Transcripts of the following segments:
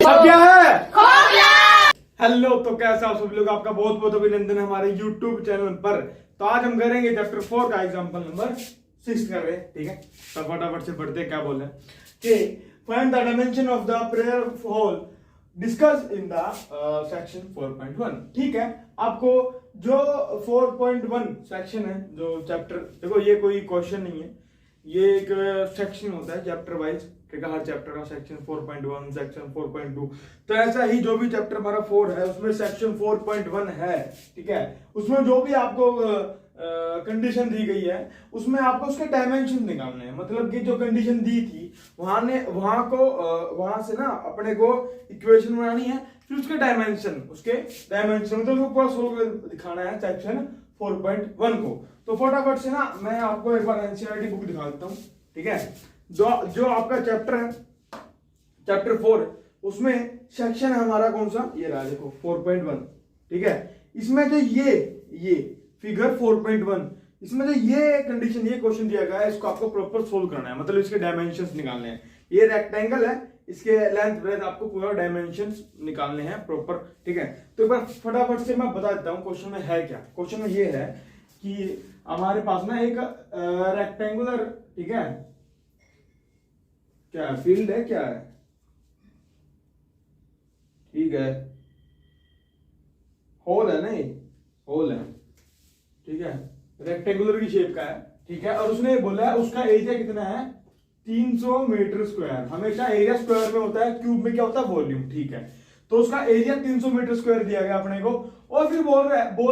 अब क्या है हेलो, तो कैसा आप सब लोग, आपका बहुत बहुत अभिनंदन है हमारे YouTube चैनल पर। तो आज हम करेंगे चैप्टर 4 का एग्जांपल नंबर 6 कर रहे हैं, ठीक है। तो फटाफट से पढ़ते क्या बोल रहे हैं कि find the dimension of the prayer hall discuss in the section 4.1। ठीक है, आपको जो 4.1 सेक्शन है, जो चैप्टर, देखो ये कोई क्वेश्चन नहीं है, ये एक सेक्शन होता है चैप्टर वाइज, ठीक है। हर चैप्टर का सेक्शन 4.1, सेक्शन 4.2, तो ऐसा ही जो भी चैप्टर हमारा 4 है उसमें सेक्शन 4.1 है, ठीक है। उसमें जो भी आपको कंडीशन दी गई है उसमें आपको उसके डायमेंशन निकालने हैं। मतलब कि जो कंडीशन दी थी वहां से ना अपने को इक्वेशन बनानी है, फिर उसके डायमेंशन मतलब उसको पूरा सोल्व कर दिखाना है सेक्शन 4.1 को। तो फटाफट से ना मैं आपको एक बार एनसीईआरटी बुक दिखा देता हूं, ठीक है। जो आपका चैप्टर है चैप्टर 4, उसमें सेक्शन है हमारा कौन सा, ये रहा देखो 4.1, ठीक है। इसमें जो ये फिगर 4.1, इसमें जो ये कंडीशन, ये क्वेश्चन दिया गया है, इसको आपको प्रॉपर सोल्व करना है, मतलब इसके डायमेंशंस निकालने हैं। ये रेक्टेंगल है, इसके लेंथ ब्रेथ आपको पूरा डायमेंशंस निकालने हैं प्रॉपर, ठीक है। तो एक बार फटाफट से मैं बता देता हूं क्वेश्चन में है क्या। क्वेश्चन में ये है कि हमारे पास ना एक रेक्टेंगुलर, ठीक है, क्या फील्ड है, क्या है, ठीक है, होल है, नहीं होल है, ठीक है, रेक्टेंगुलर की शेप का है, ठीक है। और उसने बोला है उसका एरिया कितना है, 300 मीटर स्क्वायर। हमेशा एरिया स्क्वायर में होता है, क्यूब में क्या होता है, वॉल्यूम, ठीक है। तो उसका एरिया 300 मीटर स्क्वायर दिया गया अपने को, और फिर बोल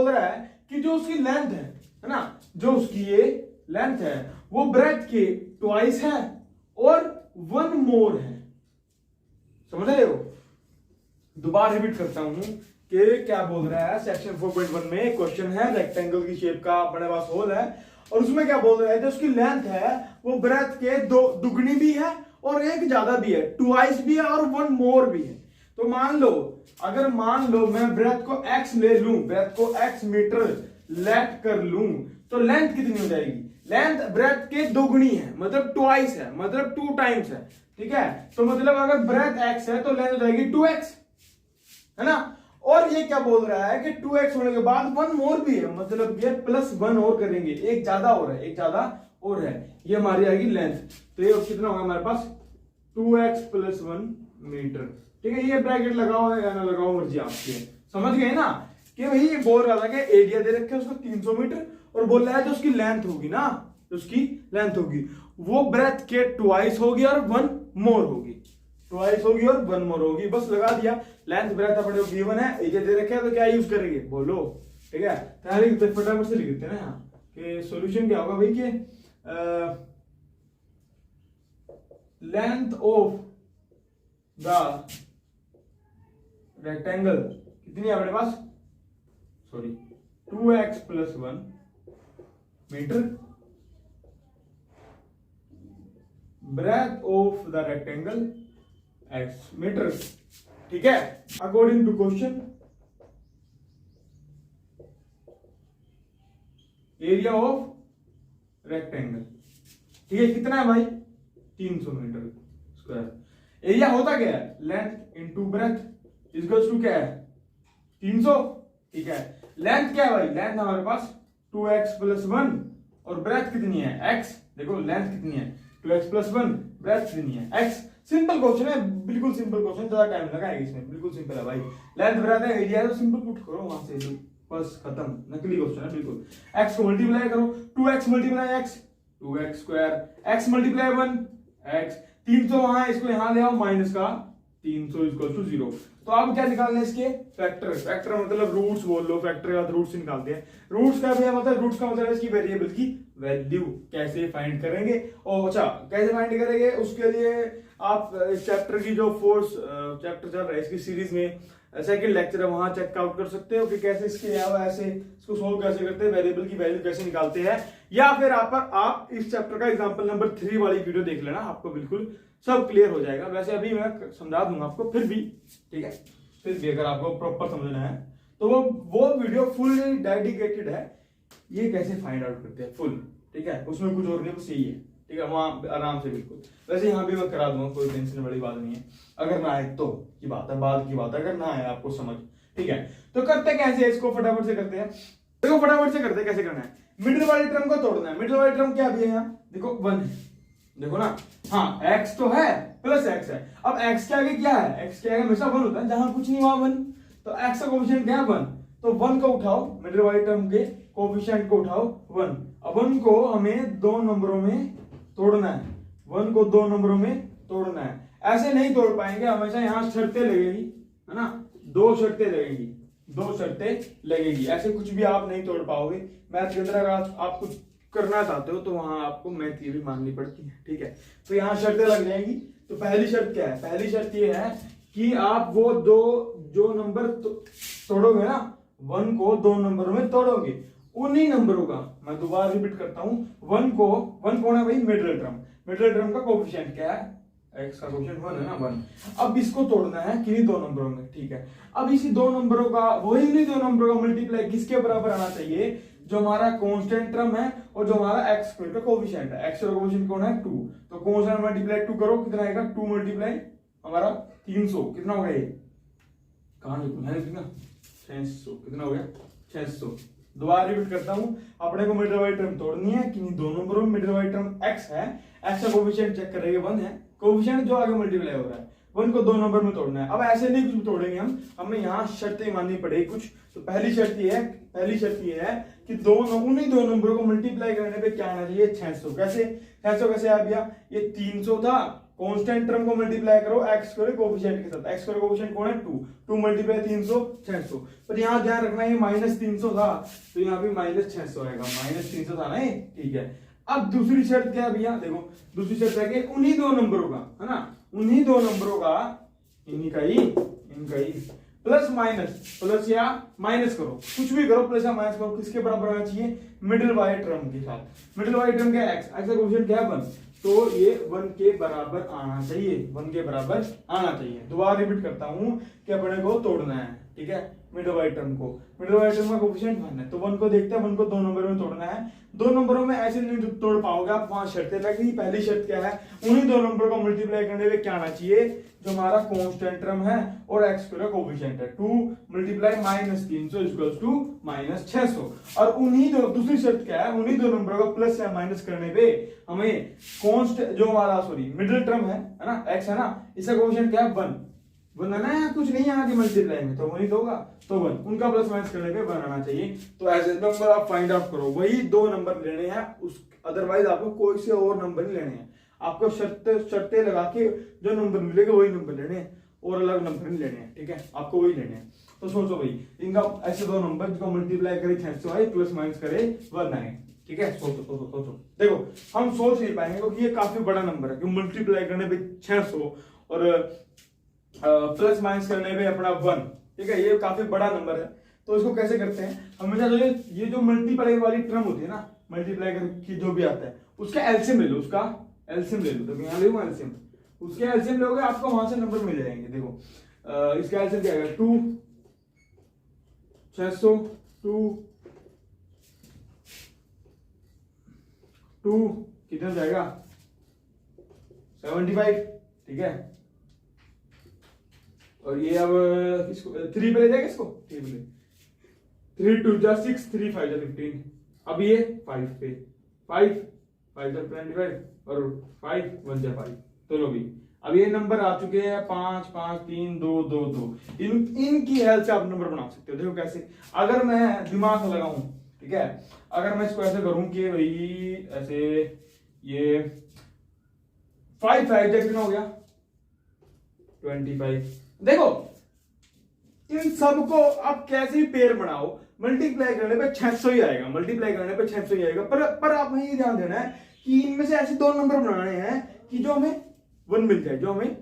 रहा है कि जो उसकी लेंथ है ना, जो उसकी ये लेंथ है वो ब्रेथ के ट्वाइस है और 1 मोर है। समझ रहे हो? दोबारा रिपीट करता हूं कि क्या बोल रहा है। सेक्शन 4.1 में क्वेश्चन है, रेक्टेंगल की शेप का अपने पास होल है, और उसमें क्या बोल रहा है, जो उसकी लेंथ है वो ब्रेथ के दुगनी भी है और एक ज्यादा भी है, ट्वाइस भी है और 1 मोर भी है। तो मान लो मैं ब्रेथ को x ले लूं, ब्रेथ को x मीटर लेट कर लूं, तो लेंथ कितनी हो जाएगी, लेंथ ब्रेथ के दोगुनी है, मतलब ट्वाइस है, मतलब 2 टाइम्स है, ठीक है। तो मतलब अगर ब्रेथ x है तो लेंथ हो जाएगी 2x, है ना। और ये क्या बोल रहा है कि 2x होने के बाद 1 मोर भी है, मतलब ये +1 और करेंगे, एक ज्यादा और है, ये हमारी आएगी लेंथ। तो ये कितना होगा हमारे पास, 2x + 1 मीटर, ठीक है। ये ब्रैकेट लगाओ या ना लगाओ, मर्जी आपकी है। समझ गए ना कि भाई ये बोल रहा था कि एरिया दे रखे उसको 300 मीटर, और बोल रहा है जो उसकी लेंथ होगी ना, जो उसकी लेंथ होगी वो ब्रेथ के ट्वाइस होगी और 1 मोर होगी, ट्वाइस होगी और 1 मोर होगी। बस लगा दिया, लेंथ ब्रेथ अपने को गिवन है, एरिया दे रखे है, तो क्या यूज करेंगे बोलो, ठीक है। तो फटाफट से लिख देते हैं ना यहाँ कि सॉल्यूशन क्या होगा भाई कि लेंथ ऑफ द रेक्टेंगल कितनी है अपने पास, sorry 2x + 1 metre, breadth of the rectangle x metre, ठीक है। According to question area of rectangle, ठीक है, कितना है भाई, 300 मीटर स्क्वायर। एरिया होता क्या है, length into breadth equals to क्या है, 300, ठीक है। लेंथ क्या है भाई, लेंथ हमारे पास 2x + 1 और ब्रेथ कितनी है x, देखो लेंथ कितनी है 2x + 1, ब्रेथ कितनी है x। सिंपल क्वेश्चन है, बिल्कुल सिंपल क्वेश्चन, ज्यादा टाइम लगाएगा इसमें, बिल्कुल सिंपल है भाई। लेंथ ब्रेथ है, एरिया है, तो सिंपल पुट करो वहां से, बस खत्म, नकली क्वेश्चन है बिल्कुल। x को मल्टीप्लाई करो, 2x × x 2x square, x × 1 x, 300 वहां है, इसको यहां ले आओ, माइनस का 300 = 0। तो आप क्या निकालने इसके, फैक्टर मतलब रूट्स बोल लो, फैक्टर का रूट से निकालते हैं। रूट्स का भी मतलब, रूट्स का मतलब इसकी वेरिएबल की वैल्यू कैसे फाइंड करेंगे, और अच्छा कैसे फाइंड करेंगे, उसके लिए आप इस चैप्टर की जो 4 चैप्टर चल रहा है इसकी सीरीज में, सेकंड लेक्चर है, वहां चेकआउट कर सकते हो कि कैसे इसके ऐसे इसको सोल्व कैसे करते हैं, वेरिएबल की वैल्यू कैसे निकालते हैं। या फिर आप इस चैप्टर का एग्जांपल नंबर 3 वाली वीडियो देख लेना, आपको बिल्कुल सब क्लियर हो जाएगा। वैसे अभी मैं समझा दूंगा आपको, फिर भी ठीक है, फिर भी अगर आपको प्रॉपर समझना है तो वो वीडियो फुल डेडिकेटेड है, ये कैसे फाइंड आउट करते हैं फुल, ठीक है। उसमें कुछ और नहीं, बस यही है। ठीक है, वहां आराम से बिल्कुल। वैसे यहाँ भी मैं करा दूंगा, कोई टेंशन बड़ी बात नहीं है, अगर ना आए तो की बात है, बाद की बात है, अगर ना आए आपको समझ, ठीक है। तो करते कैसे, इसको फटाफट से करते हैं। देखो फटाफट से करते हैं, कैसे करना है, मिडिल वाली टर्म को तोड़ना है। मिडिल वाली टर्म क्या भी है यहाँ, देखो 1 है, देखो ना, हाँ x तो है प्लस x है। अब x के आगे क्या है, x के आगे हमेशा 1 होता है, जहां कुछ नहीं वहां 1, तो x का कोएफिशिएंट क्या है 1, तो 1 को उठाओ, मिडिल वाली टर्म के कोएफिशिएंट को उठाओ 1। अब 1 को हमें 2 नंबरों में तोड़ना है, 1 को 2 नंबरों में तोड़ना है। ऐसे नहीं तोड़ पाएंगे, हमेशा यहाँ शर्तें लगेगी, है ना, 2 शर्तें लगेगी, 2 शर्तें लगेगी, ऐसे कुछ भी आप नहीं तोड़ पाओगे। मैथ के अंदर अगर आप कुछ करना चाहते हो तो वहां आपको मैथ की भी माननी पड़ती है, ठीक है। तो यहाँ शर्तें लग जाएंगी। तो पहली शर्त क्या है, पहली शर्त ये है कि आप वो जो नंबर तोड़ोगे ना, 1 को 2 नंबरों में तोड़ोगे, उन्हीं नंबरों का, मैं दोबारा रिपीट करता हूं, 1 कौन है भाई, मिडिल टर्म, मिडिल टर्म का कोएफिशिएंट क्या है, x का कोएफिशिएंट 1 है ना, 1। अब इसको तोड़ना है किन्हीं 2 नंबरों में, ठीक है। अब इसी 2 नंबरों का, वही नहीं 2 नंबरों का मल्टीप्लाई किसके बराबर आना चाहिए, जो हमारा कांस्टेंट टर्म है और जो हमारा x स्क्वायर का कोएफिशिएंट है। x का कोएफिशिएंट कौन है 2, तो कांस्टेंट मल्टीप्लाई 2 करो, कितना आएगा, 2 मल्टीप्लाई हमारा 300, कितना हो गया ये, कहां लिखूं है, कितना 600, कितना हो गया 600। दोबारा रिपीट करता हूं, अपने को मिडिल वाली टर्म तोड़नी है कि नहीं 2 नंबरों में, मिडिल वाली टर्म x है, x का कोएफिशिएंट चेक करेंगे 1 है, कोएफिशिएंट जो आगे मल्टीप्लाई हो रहा है, 1 को 2 नंबर में तोड़ना है। अब ऐसे नहीं कुछ तोड़ेंगे हम, हमें यहाँ शर्तें माननी पड़ेगी कुछ। तो पहली शर्त ये है कि उन्हीं 2 नंबरों को मल्टीप्लाई करने पे क्या आना चाहिए, 600। कैसे 600 कैसे आ गया, ये 300 था, कांस्टेंट टर्म को मल्टीप्लाई करो x स्क्वायर कोएफिशिएंट के साथ, x स्क्वायर कोएफिशिएंट कौन है 2 मल्टीप्लाई 300 600। पर यहाँ ध्यान रखना ये -300 था, तो यहाँ भी -600 आएगा, -300 था ना ये, ठीक है। अब दूसरी शर्त क्या है भैया, देखो दूसरी शर्त है कि उन्हीं 2 नंबरों का, है ना, उन्हीं 2 नंबरों का, इनका ही प्लस माइनस, प्लस या माइनस करो, कुछ भी करो, प्लस या माइनस करो, किसके बराबर आना चाहिए, मिडिल वाली टर्म के साथ। मिडिल वाली टर्म क्या है, x का कोएफिशिएंट क्या है 1, तो ये 1 के बराबर आना चाहिए, 1 के बराबर आना चाहिए। दोबारा रिपीट करता हूं कि अपने को तोड़ना है, ठीक है, मिडिल वाली टर्म को, मिडिल वाली टर्म का कोएफिशिएंट 1 है, तो 1 को देखते हैं, 1 को 2 नंबरों में तोड़ना है। 2 नंबरों में ऐसे नहीं तोड़ पाओगे आप, वहां शर्तें लगी। पहली शर्त क्या है, उन्हीं 2 नंबरों को मल्टीप्लाई करने पे क्या आना चाहिए, जो हमारा कांस्टेंट टर्म है और x स्क्वायर का कोएफिशिएंट है, 2 मल्टीप्लाई -300 इक्वल्स टू -600। और उन्हीं दूसरी शर्त क्या है, उन्हीं 2 नंबरों का प्लस या माइनस करने पे हमें कांस्टेंट जो हमारा मिडिल टर्म है ना, x है ना, इसका कोएफिशिएंट क्या है 1 बनाना है, कुछ नहीं है आगे मल्टीप्लाई में, तो वही तो होगा, तो 1 उनका प्लस माइनस करने पे बनाना चाहिए। तो ऐसे नंबर आप फाइंड आउट करो, वही 2 नंबर लेने हैं, उस अदरवाइज आपको कोई से और नंबर नहीं लेने हैं, आपको शर्तें लगा के जो नंबर मिलेगा वही नंबर लेने हैं, और अलग नंबर नहीं लेने हैं, ठीक है, आपको वही लेने हैं। तो सोचो भाई, इनका ऐसे 2 नंबर जिसको मल्टीप्लाई करे 600 आए, प्लस माइनस करे 1 आए, ठीक है। सोचो देखो, हम सोच नहीं पाएंगे क्योंकि ये काफी बड़ा नंबर है, कि मल्टीप्लाई करने पे 600 और प्लस माइनस करने पे अपना 1, ठीक है, ये काफी बड़ा नंबर है। तो इसको कैसे करते हैं, हमेशा जो ये जो मल्टीप्लाई वाली टर्म होती है ना, मल्टीप्लाई करके जो भी आता है उसका एलसीएम ले लो, उसका एलसीएम ले लो, तो यहाँ ले एलसीएम, उसके एलसीएम लोगे आपको वहां से नंबर मिल जाएंगे। देखो इसका एलसीएम क्या है, 2 600 2 कितना जाएगा 75, ठीक है। और ये अब किसको 3 पे ले जाएगा, इसको 3 पे 3 2 जा 6 3 5 जा 15। अब ये 5 पे 5 5 जा 25 और 5 1 जा 5, तो लो भी अब ये नंबर आ चुके हैं 5 5 3 2 2 2। इनकी हेल्प से आप नंबर बना सकते हो। देखो कैसे, अगर मैं दिमाग लगाऊं, ठीक है, अगर मैं इसको ऐसे करूं कि भाई ऐसे ये 5 5 जा कितना हो गया 25। देखो इन सबको आप कैसे भी पेयर बनाओ, मल्टीप्लाई करने पे 600 ही आएगा, मल्टीप्लाई करने पे 600 ही आएगा। पर आप ये ध्यान देना है कि इनमें से ऐसे 2 नंबर बनाने हैं कि जो हमें 1 मिल जाए, जो हमें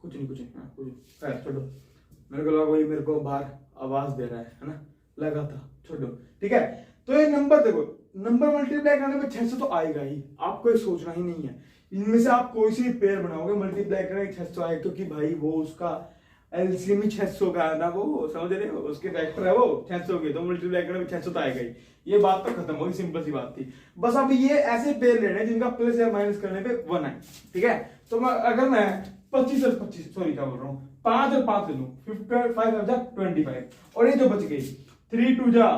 कुछ नहीं खैर छोड़ो, मेरे को लगा कोई मेरे को बाहर आवाज दे रहा है ना, लगा था, छोड़ो, ठीक है। तो ये नंबर देखो, नंबर मल्टीप्लाई करने में 600 तो आएगा ही, आपको ये सोचना ही नहीं है। इनमें से आप कोई सी पेयर बनाओगे, मल्टीप्लाई करेंगे 600 आएगा, क्योंकि भाई वो उसका एलसीएम 600 का है ना, वो समझ रहे हो, उसके फैक्टर है वो 600 के, तो मल्टीप्लाई करने में 600 तो आएगा ही। ये बात तो खत्म होगी, सिंपल सी बात थी। बस अब ये ऐसे पेयर लेने जिनका प्लस या माइनस करने पे 1 है, ठीक है। तो अगर मैं 25 और 25 सॉरी क्या बोल रहा हूँ, 5 और 5 ले लूं, 25 और ये जो बच गई 3 2 जा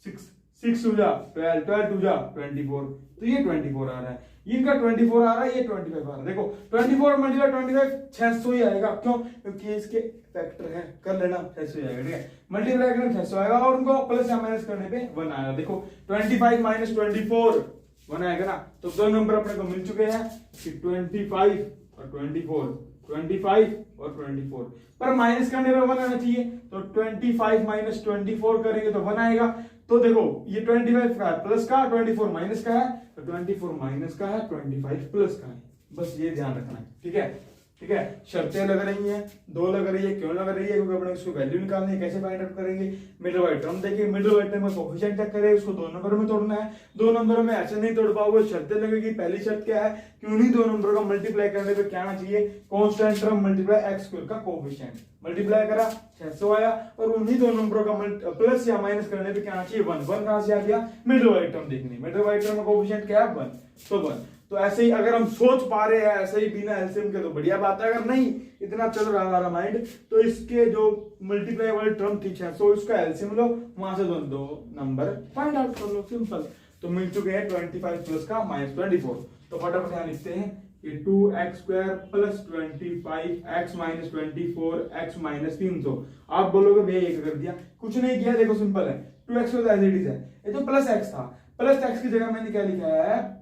6 6 2 जा 12 12 2 जा 24, तो ये 24 आ रहा है, इनका 24 आ रहा है, ये 25 आ रहा है। देखो 24 मल्टीप्लाई 25 600 ही आएगा, क्यों? क्योंकि इसके फैक्टर है, कर लेना 600 आएगा, ठीक है। मल्टीप्लाई करने 600 आएगा और उनको प्लस या माइनस करने पे 1 आएगा। देखो 25 माइनस 24 1 आएगा ना, तो दो नंबर अपने को मिल चुके हैं कि 25 और 24, 25 और 24, पर माइनस करने पे 1 आना चाहिए, तो 25 माइनस 24 करेंगे तो 1 आएगा। तो देखो ये 25 का है प्लस का, 24 माइनस का है, तो 24 माइनस का है, 25 प्लस का है, बस ये ध्यान रखना है, ठीक है। ठीक है, शर्तें लग रही हैं, 2 लग रही है, क्यों लग रही है? क्योंकि अपने उसको वैल्यू निकालनी है, कैसे फाइंड आउट करेंगे? मिडिल वाइड टर्म देखिए, मिडिल वाइड टर्म में कोएफिशिएंट चेक करें, उसको 2 नंबर में तोड़ना है, 2 नंबर में ऐसे नहीं तोड़ पाओगे, शर्तें लगेगी। पहली शर्त क्या है कि उन्हीं 2 नंबर का मल्टीप्लाई करने पे क्या आना चाहिए? Constant term multiply x square का कोएफिशिएंट, मल्टीप्लाई करा 600 आया, और उन्हीं 2 नंबरों का प्लस या माइनस करने पे क्या आना चाहिए? 1 1 कहां से आ गया? मिडिल वाइड टर्म देखनी, मिडिल वाइड टर्म का कोएफिशिएंट क्या है? 1, तो 1। तो ऐसे ही अगर हम सोच पा रहे हैं ऐसे ही बिना एलसीएम के तो बढ़िया बात है, अगर नहीं इतना चल रहा हमारा माइंड तो इसके जो मल्टीप्लाई वाली टर्म थी 600 इसका एलसीएम लो, वहां से दो नंबर फाइंड आउट कर लो, सिंपल। तो मिल चुके हैं 25 प्लस का माइनस 24। तो फटाफट यहाँ लिखते हैं कि 2x square plus 25 x minus 24 x minus 300। आप बोलोगे भैया ये कर दिया, कुछ नहीं किया, देखो सिंपल है, 2x तो एज इट इज है, ये तो प्लस x था, प्लस x की जगह मैंने क्या लिखा है?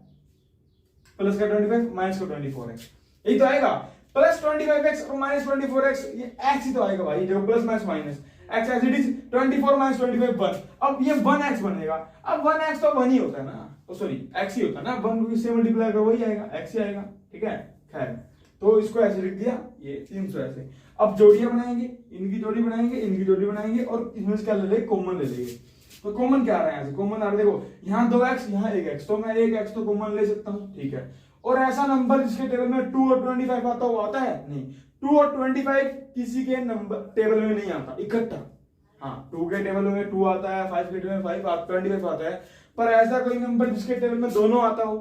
प्लस का 25 माइनस का 24x, यही तो आएगा। प्लस 25x और माइनस 24x, ये x ही तो आएगा भाई, देखो plus minus minus x as it is 24 माइनस 25 1। अब ये 1x बनेगा, अब 1x तो 1 ही होता है ना, तो सॉरी x ही होता है ना, 1 से मल्टीप्लाई करो वही आएगा, x ही आएगा, ठीक है। खैर, तो इसको ऐसे लिख दिया, ये 300 ऐसे। अब जोड़ियां बनाएंगे, इनकी जोड़ी बनाएंगे, इनकी जोड़ी बनाएंगे, और इसमें क्या ले लेंगे? कॉमन ले लेंगे। तो कॉमन क्या आ रहा है? यहाँ से कॉमन आ रहा है, देखो यहाँ 2x, यहाँ 1x, तो मैं 1x तो कॉमन ले सकता हूँ, ठीक है। और ऐसा नंबर जिसके टेबल में 2 और 25 आता है, वो आता है नहीं, 2 और 25 किसी के नंबर टेबल में नहीं आता इकट्ठा। हाँ, 2 के टेबल में 2 आता है, 5 के टेबल में 25 आता है, पर ऐसा कोई नंबर जिसके टेबल में दोनों आता हो,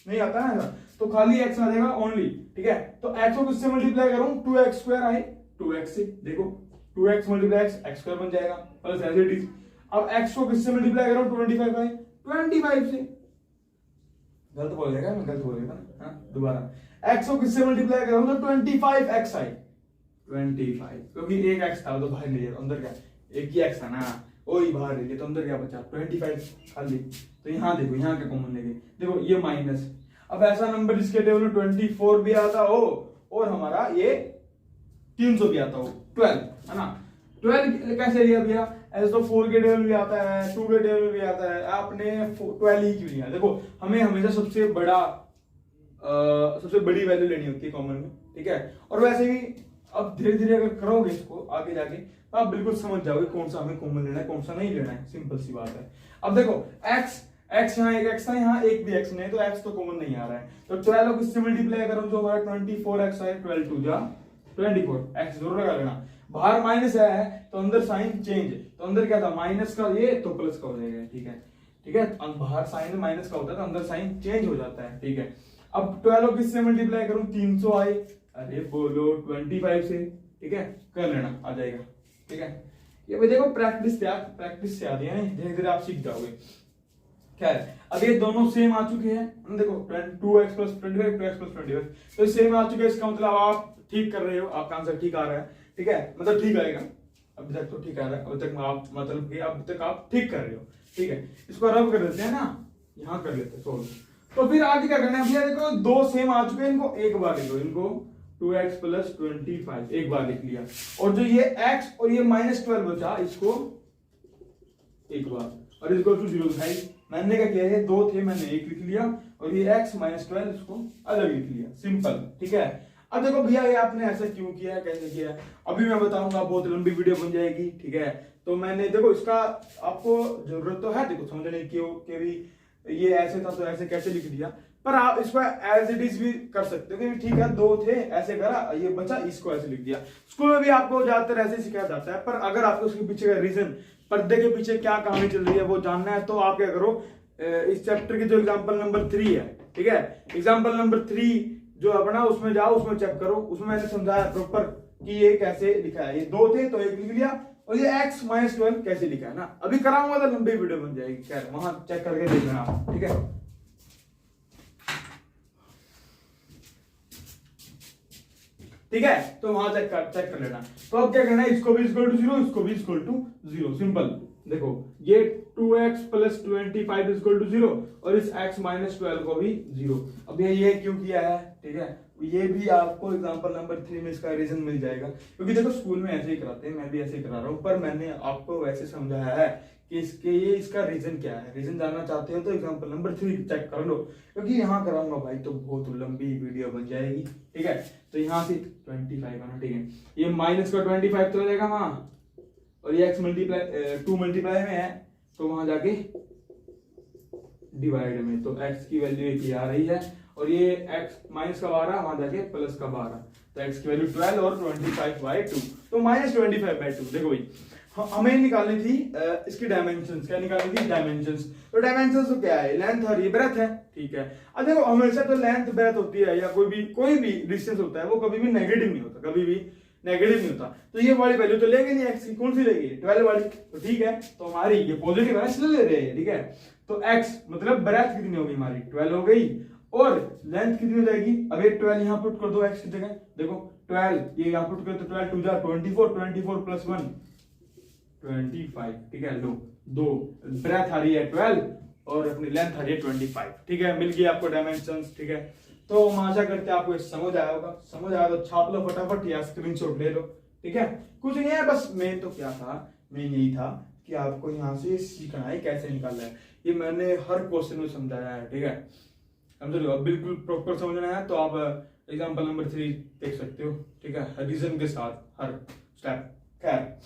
नहीं आता है ना, तो खाली x आ जाएगा ओनली, ठीक है। तो x को किससे मल्टीप्लाई करूं? 2x स्क्वायर आए 2x से, देखो 2x मल्टीप्लाई x स्क्वायर बन जाएगा, प्लस एज इट इज। अब x को किससे मल्टीप्लाई करूं? 25 आए 25 से, गलत बोल जाएगा, मैं गलत बोल देगा ना, हाँ दोबारा। x को किससे मल्टीप्लाई करूं? तो 25x आए 25, क्योंकि एक x था तो बाहर ले जाओ, अंदर क्या एक ही x था ना, वही बाहर ले गए, तो अंदर क्या बचा? 25 खाली। तो यहाँ देखो, यहाँ क्या कॉमन ले गए, देखो ये माइनस। अब ऐसा नंबर जिसके टेबल में 24 भी आता हो और हमारा ये 300 भी आता हो, 12 है ना। 12 कैसे लिया भैया? ऐसे तो 4 के टेबल भी आता है, 2 के टेबल भी आता है, आपने 12 ही क्यों लिया? देखो हमें हमेशा सबसे बड़ी वैल्यू लेनी होती है कॉमन में, ठीक है। और वैसे भी अब धीरे धीरे अगर करोगे इसको आगे जाके तो आप बिल्कुल समझ जाओगे कौन सा हमें कॉमन लेना है, कौन सा नहीं लेना है, सिंपल सी बात है। अब देखो x यहाँ एक x था, यहाँ एक भी x नहीं, तो x तो कॉमन नहीं आ रहा है, तो 12 को किससे मल्टीप्लाई करो? जो हमारा 24x है, 12 2 जा 24, x जरूर लगा लेना, बाहर माइनस है तो अंदर साइन चेंज, तो अंदर क्या था? माइनस का, ये तो प्लस का हो जाएगा, ठीक है, ठीक है। बाहर साइन माइनस का होता है तो अंदर साइन चेंज हो जाता है, ठीक है। अब 12 को किससे मल्टीप्लाई करूं? 300 आए, अरे बोलो 25 से, ठीक है, कर लेना, आ जाएगा, ठीक है। ये भी देखो प्रैक्टिस से आती है, धीरे धीरे आप सीख जाओगे। खैर, अब ये दोनों सेम आ चुके हैं, देखो 2x प्लस 25, 2x प्लस 25, तो सेम आ चुके हैं, इसका मतलब आप ठीक कर रहे हो, आपका आंसर ठीक आ रहा है, ठीक है, मतलब ठीक आएगा, अभी तक तो ठीक आ रहा है, अभी तक आप मतलब कि अभी तक आप ठीक कर रहे हो, ठीक है। इसको रब कर देते हैं ना, यहाँ कर लेते हैं सोल्व। तो फिर आगे क्या करना है भैया? देखो 2 सेम आ चुके हैं, इनको एक बार लिख लो, इनको 2x प्लस 25 एक बार लिख लिया, और जो ये x और ये माइनस 12 बचा, इसको एक बार, और इसको 0 दिखाई, मैंने क्या किया है? 2 थे, मैंने एक लिख लिया, और ये x माइनस 12 इसको अलग लिख लिया, सिंपल, ठीक है। अब देखो भैया ये आपने ऐसा क्यों किया, कैसे किया, अभी मैं बताऊंगा, बहुत लंबी वीडियो बन जाएगी, ठीक है। तो मैंने देखो इसका आपको जरूरत तो है देखो समझने की भी, ये ऐसे था तो ऐसे कैसे लिख दिया, पर आप इसको एज इट इज भी कर सकते हो कि ठीक है दो थे ऐसे करा ये बचा इसको ऐसे लिख दिया। स्कूल में भी आपको ज्यादातर ऐसे सिखाया जाता है, पर अगर आपको उसके पीछे का रीजन, पर्दे के पीछे क्या कहानी चल रही है वो जानना है तो आप क्या करो, इस चैप्टर की जो एग्जाम्पल नंबर 3 है, ठीक है, एग्जाम्पल नंबर 3 जो अपना उसमें जाओ, उसमें चेक करो, उसमें मैंने समझाया प्रॉपर कि ये कैसे लिखा है, ये दो थे तो एक लिख लिया, और ये x - 12 कैसे लिखा है ना, अभी कराऊंगा तो लंबी वीडियो बन जाएगी, खैर वहां चेक करके देख लेना आप, ठीक है। ठीक है, तो वहां चेक कर लेना। तो अब क्या करना है, इसको भी इक्वल टू 0, इसको भी इक्वल टू 0, सिंपल। देखो ये 2x + 25 इक्वल टू 0 और इस x - 12 को भी 0। अब ये क्यों किया है, ठीक है, ये भी आपको एग्जांपल नंबर 3 में इसका रीजन मिल जाएगा, क्योंकि देखो स्कूल में ऐसे ही कराते हैं, मैं भी ऐसे ही करा रहा हूँ, पर मैंने आपको वैसे समझाया है कि इसका रीजन क्या है। रीजन जानना चाहते हो तो एग्जांपल नंबर 3 चेक कर लो, क्योंकि यहाँ कराऊंगा भाई तो बहुत लंबी वीडियो बन जाएगी, ठीक है। तो यहाँ से 25 आना, ठीक है, ये माइनस का 25 तो रहेगा वहां, और ये x × 2 मल्टीप्लाई में है तो वहां जाके डिवाइड में, तो x की वैल्यू एक आ रही है, और ये x माइनस का 12 वहां जाके प्लस का 12, तो x की वैल्यू 12 और 25/2, तो -25/2। देखो भाई हमें निकालनी थी इसकी डायमेंशंस, क्या निकालनी थी, डायमेंशंस। तो डायमेंशंस तो क्या है, लेंथ और ये ब्रेथ है, ठीक है। अब देखो हमेशा तो लेंथ ब्रेथ होती है या कोई भी डिस्टेंस होता है वो कभी भी नेगेटिव नहीं होता, कभी भी नेगेटिव नहीं होता, तो ये वाली वैल्यू तो लेंगे नहीं, x की कौन सी लेगी, 12 वाली, तो ठीक है, तो हमारी ये पॉजिटिव है इसलिए ले रहे हैं, ठीक है। तो x मतलब ब्रेथ कितनी होगी हमारी 12 हो गई, और लेंथ कितनी हो जाएगी, अब ये 12 यहाँ पुट कर दो x की जगह, देखो 12 ये यहाँ पुट कर तो 12 2 जा 24, 24 + 1 25, ठीक है। लो दो ब्रेथ आ रही है 12 और अपनी लेंथ आ रही है 25, ठीक है, मिल गई आपको डायमेंशंस, ठीक है। तो हम आशा करते हैं आपको समझ आया होगा, समझ आया तो छाप लो फटाफट या स्क्रीनशॉट ले लो, ठीक है। कुछ नहीं है, बस मेन तो क्या था, मेन यही था कि आपको यहाँ से सीखना है कैसे निकालना है, ये मैंने हर क्वेश्चन में समझाया है, ठीक है। समझ लो, अब बिल्कुल प्रॉपर समझना है तो आप एग्जांपल नंबर 3 देख सकते हो, ठीक है, रीजन के साथ हर स्टेप। खैर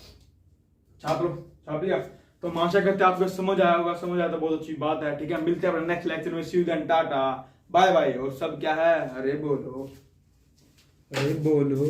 छाप लो, छाप लिया, तो हम आशा करते हैं आपको समझ आया होगा, समझ आया तो बहुत अच्छी बात है, ठीक है। मिलते हैं अपने नेक्स्ट लेक्चर में, see you then, tata bye bye. और सब क्या है, अरे बोलो, अरे बोलो।